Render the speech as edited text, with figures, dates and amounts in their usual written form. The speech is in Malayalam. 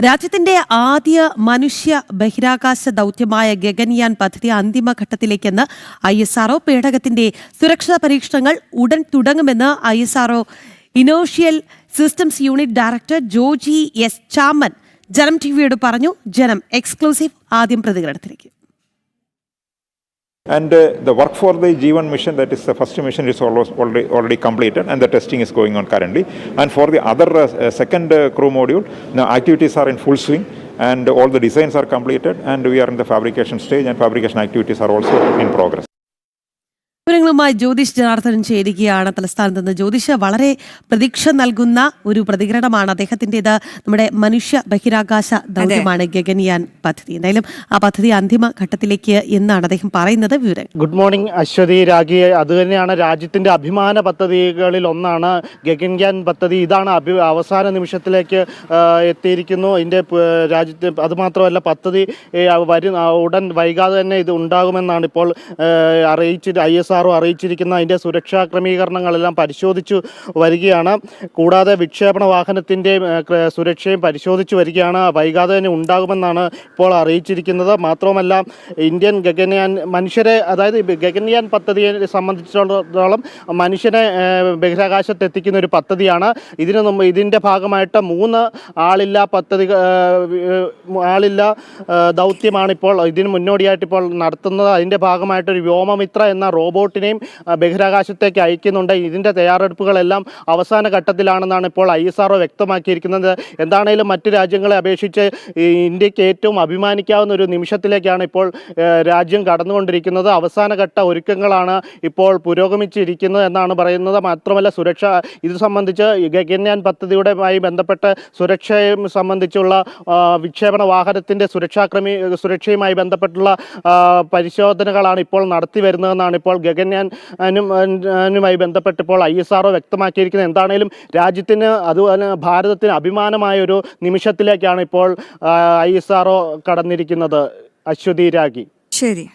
രാജ്യത്തിന്റെ ആദ്യ മനുഷ്യ ബഹിരാകാശ ദൌത്യമായ ഗഗൻയാൻ പദ്ധതി അന്തിമഘട്ടത്തിലേക്കെന്ന് ISRO. പേടകത്തിന്റെ സുരക്ഷാ പരീക്ഷണങ്ങൾ ഉടൻ തുടങ്ങുമെന്ന് ISRO inertial systems unit director Joji S Chaman Janam ടിവിയോട് പറഞ്ഞു. ജനം എക്സ്ക്ലൂസീവ് ആദ്യം പ്രതികരണത്തിലേക്ക്. And the work for the G1 mission, that is the first mission, is already completed, and the testing is going on currently. And for the other second crew module, the activities are in full swing, and all the designs are completed, and we are in the fabrication stage, and fabrication activities are also in progress. വിവരങ്ങളുമായി ജ്യോതിഷ് ജനാർദ്ദനൻ ചേരുകയാണ് തലസ്ഥാനത്ത് നിന്ന്. ജ്യോതിഷ്, വളരെ പ്രതീക്ഷ നൽകുന്ന ഒരു പ്രതികരണമാണ് അദ്ദേഹത്തിൻ്റെത്. നമ്മുടെ മനുഷ്യ ബഹിരാകാശ ദൗത്യമാണ് ഗഗൻയാൻ പദ്ധതി. എന്തായാലും ആ പദ്ധതി അന്തിമ ഘട്ടത്തിലേക്ക് എന്നാണ് അദ്ദേഹം പറയുന്നത്. വിവരം. Good morning Aswathy Ragi. അതുതന്നെയാണ് രാജ്യത്തിന്റെ അഭിമാന പദ്ധതികളിൽ ഒന്നാണ് ഗഗൻയാൻ പദ്ധതി. ഇതാണ് അവസാന നിമിഷത്തിലേക്ക് എത്തിയിരിക്കുന്നു. ഇതിന്റെ രാജ്യത്ത് അതുമാത്രമല്ല, പദ്ധതി ഉടൻ വൈകാതെ തന്നെ ഇത് ഉണ്ടാകുമെന്നാണ് ഇപ്പോൾ ISRO അറിയിച്ചിരിക്കുന്ന. അതിൻ്റെ സുരക്ഷാ ക്രമീകരണങ്ങളെല്ലാം പരിശോധിച്ചു വരികയാണ്. കൂടാതെ വിക്ഷേപണ വാഹനത്തിൻ്റെ സുരക്ഷയും പരിശോധിച്ചു വരികയാണ്. വൈകാതെ തന്നെ ഉണ്ടാകുമെന്നാണ് ഇപ്പോൾ അറിയിച്ചിരിക്കുന്നത്. മാത്രമല്ല, ഇന്ത്യൻ ഗഗൻയാൻ മനുഷ്യരെ, അതായത് ഗഗൻയാൻ പദ്ധതിയെ സംബന്ധിച്ചിടത്തോളം മനുഷ്യനെ ബഹിരാകാശത്ത് എത്തിക്കുന്ന ഒരു പദ്ധതിയാണ്. ഇതിൻ്റെ ഭാഗമായിട്ട് 3 ആളില്ല ദൗത്യമാണ് ഇപ്പോൾ ഇതിന് മുന്നോടിയായിട്ട് ഇപ്പോൾ നടത്തുന്നത്. അതിൻ്റെ ഭാഗമായിട്ടൊരു വ്യോമമിത്ര എന്ന റോബോട്ടിനെയും ബഹിരാകാശത്തേക്ക് അയക്കുന്നുണ്ട്. ഇതിൻ്റെ തയ്യാറെടുപ്പുകളെല്ലാം അവസാന ഘട്ടത്തിലാണെന്നാണ് ഇപ്പോൾ ISRO വ്യക്തമാക്കിയിരിക്കുന്നത്. എന്താണേലും മറ്റ് രാജ്യങ്ങളെ അപേക്ഷിച്ച് ഇന്ത്യക്ക് ഏറ്റവും അഭിമാനിക്കാവുന്ന ഒരു നിമിഷത്തിലേക്കാണ് ഇപ്പോൾ രാജ്യം കടന്നുകൊണ്ടിരിക്കുന്നത്. അവസാന ഘട്ട ഒരുക്കങ്ങളാണ് ഇപ്പോൾ പുരോഗമിച്ചിരിക്കുന്നത് എന്നാണ് പറയുന്നത്. മാത്രമല്ല, ഇത് സംബന്ധിച്ച് ഗഗൻയാൻ പദ്ധതിയുമായി ബന്ധപ്പെട്ട് സുരക്ഷയെ സംബന്ധിച്ചുള്ള വിക്ഷേപണ വാഹനത്തിൻ്റെ സുരക്ഷയുമായി ബന്ധപ്പെട്ടുള്ള പരിശോധനകളാണ് ഇപ്പോൾ നടത്തി വരുന്നതെന്നാണ് ഇപ്പോൾ ഗഗൻയാനുമായി ബന്ധപ്പെട്ട് ഇപ്പോൾ ISRO വ്യക്തമാക്കിയിരിക്കുന്നത്. എന്താണേലും രാജ്യത്തിന്, അതുപോലെ ഭാരതത്തിന് അഭിമാനമായ ഒരു നിമിഷത്തിലേക്കാണ് ഇപ്പോൾ ISRO കടന്നിരിക്കുന്നത്. അശ്വതി രാഗി. ശരി.